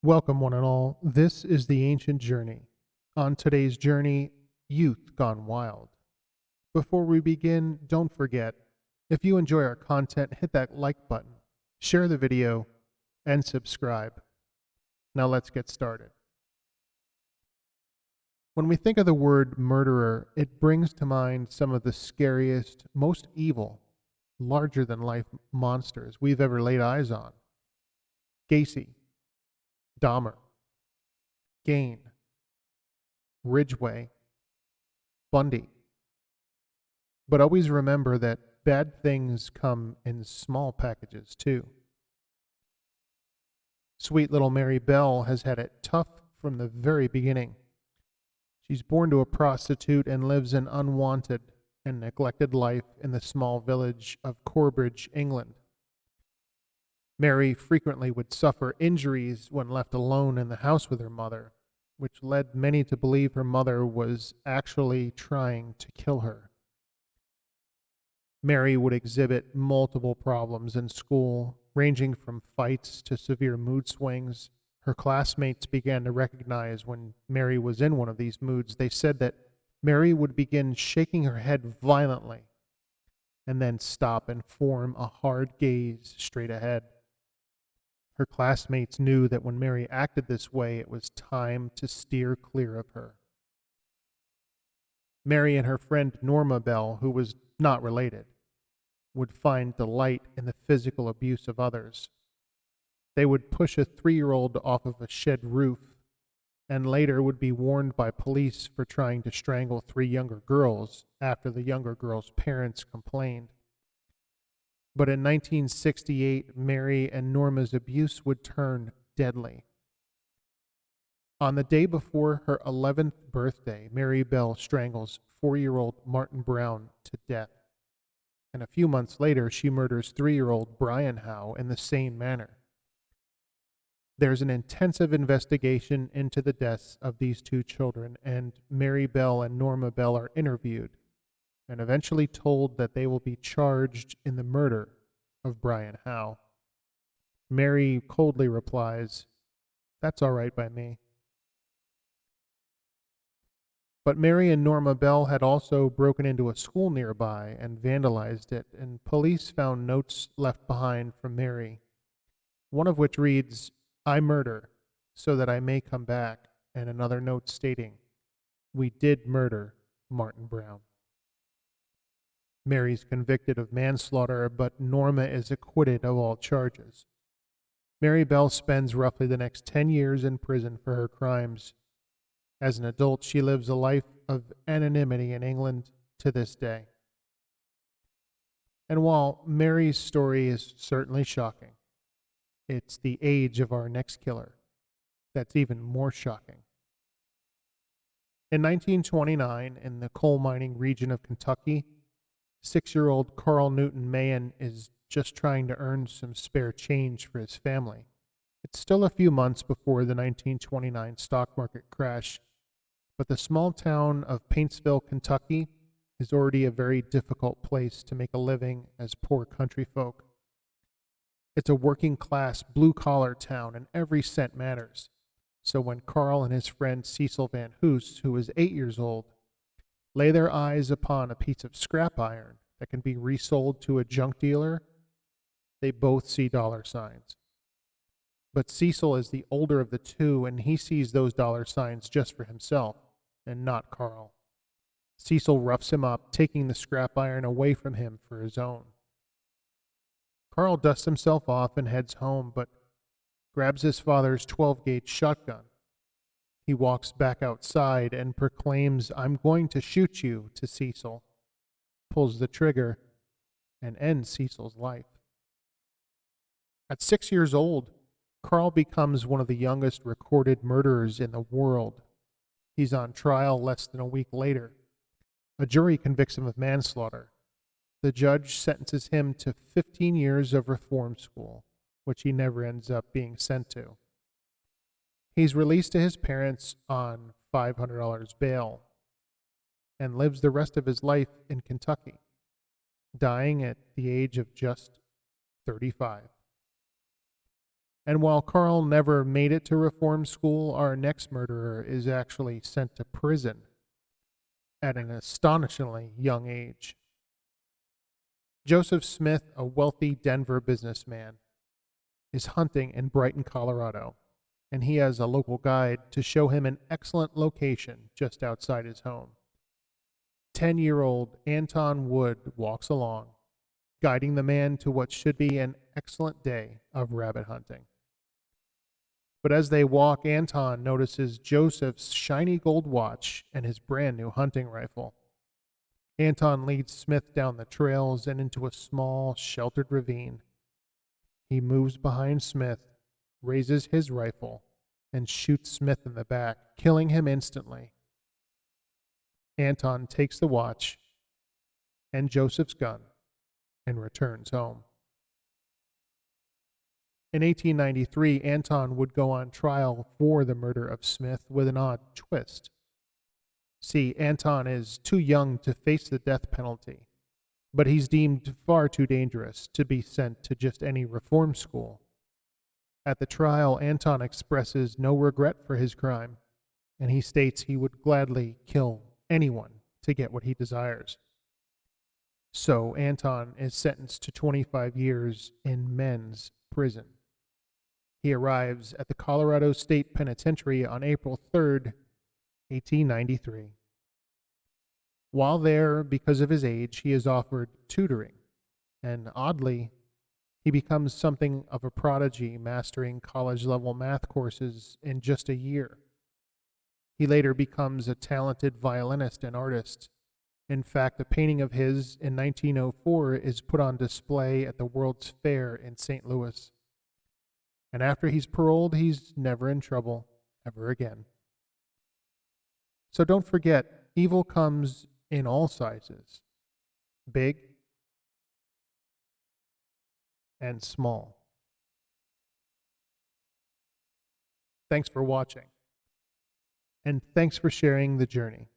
Welcome, one and all. This is the Ancient Journey. On today's journey, Youth Gone Wild. Before we begin, don't forget, if you enjoy our content, hit that like button, share the video, and subscribe. Now let's get started. When we think of the word murderer, it brings to mind some of the scariest, most evil, larger-than-life monsters we've ever laid eyes on. Gacy, Dahmer, Gain, Ridgway, Bundy. But always remember that bad things come in small packages too. Sweet little Mary Bell has had it tough from the very beginning. She's born to a prostitute and lives an unwanted and neglected life in the small village of Corbridge, England. Mary frequently would suffer injuries when left alone in the house with her mother, which led many to believe her mother was actually trying to kill her. Mary would exhibit multiple problems in school, ranging from fights to severe mood swings. Her classmates began to recognize when Mary was in one of these moods. They said that Mary would begin shaking her head violently and then stop and form a hard gaze straight ahead. Her classmates knew that when Mary acted this way, it was time to steer clear of her. Mary and her friend Norma Bell, who was not related, would find delight in the physical abuse of others. They would push a 3-year-old off of a shed roof and later would be warned by police for trying to strangle 3 younger girls after the younger girls' parents complained. But in 1968, Mary and Norma's abuse would turn deadly. On the day before her 11th birthday, Mary Bell strangles 4-year-old Martin Brown to death. And a few months later, she murders 3-year-old Brian Howe in the same manner. There's an intensive investigation into the deaths of these 2 children, and Mary Bell and Norma Bell are interviewed and eventually told that they will be charged in the murder of Brian Howe. Mary coldly replies, "That's all right by me." But Mary and Norma Bell had also broken into a school nearby and vandalized it, and police found notes left behind from Mary, one of which reads, "I murder so that I may come back," and another note stating, "We did murder Martin Brown." Mary's convicted of manslaughter, but Norma is acquitted of all charges. Mary Bell spends roughly the next 10 years in prison for her crimes. As an adult, she lives a life of anonymity in England to this day. And while Mary's story is certainly shocking, it's the age of our next killer that's even more shocking. In 1929, in the coal mining region of Kentucky, 6-year-old Carl Newton Mahan is just trying to earn some spare change for his family. It's still a few months before the 1929 stock market crash, but the small town of Paintsville, Kentucky, is already a very difficult place to make a living as poor country folk. It's a working-class, blue-collar town, and every cent matters. So when Carl and his friend Cecil Van Hoos, who is 8 years old, lay their eyes upon a piece of scrap iron that can be resold to a junk dealer, they both see dollar signs. But Cecil is the older of the 2, and he sees those dollar signs just for himself, and not Carl. Cecil roughs him up, taking the scrap iron away from him for his own. Carl dusts himself off and heads home, but grabs his father's 12-gauge shotgun. He walks back outside and proclaims, "I'm going to shoot you," to Cecil, pulls the trigger, and ends Cecil's life. At 6 years old, Carl becomes one of the youngest recorded murderers in the world. He's on trial less than a week later. A jury convicts him of manslaughter. The judge sentences him to 15 years of reform school, which he never ends up being sent to. He's released to his parents on $500 bail and lives the rest of his life in Kentucky, dying at the age of just 35. And while Carl never made it to reform school, our next murderer is actually sent to prison at an astonishingly young age. Joseph Smith, a wealthy Denver businessman, is hunting in Brighton, Colorado, and he has a local guide to show him an excellent location just outside his home. 10-year-old Anton Wood walks along, guiding the man to what should be an excellent day of rabbit hunting. But as they walk, Anton notices Joseph's shiny gold watch and his brand new hunting rifle. Anton leads Smith down the trails and into a small, sheltered ravine. He moves behind Smith, raises his rifle, and shoots Smith in the back, killing him instantly. Anton takes the watch and Joseph's gun and returns home. In 1893, Anton would go on trial for the murder of Smith with an odd twist. See, Anton is too young to face the death penalty, but he's deemed far too dangerous to be sent to just any reform school. At the trial, Anton expresses no regret for his crime, and he states he would gladly kill anyone to get what he desires. So Anton is sentenced to 25 years in men's prison. He arrives at the Colorado State Penitentiary on April 3rd, 1893. While there, because of his age, he is offered tutoring, and oddly, he becomes something of a prodigy, mastering college-level math courses in just a year. He later becomes a talented violinist and artist. In fact, a painting of his in 1904 is put on display at the World's Fair in St. Louis. And after he's paroled, he's never in trouble ever again. So don't forget, evil comes in all sizes, big and small. Thanks for watching, and thanks for sharing the journey.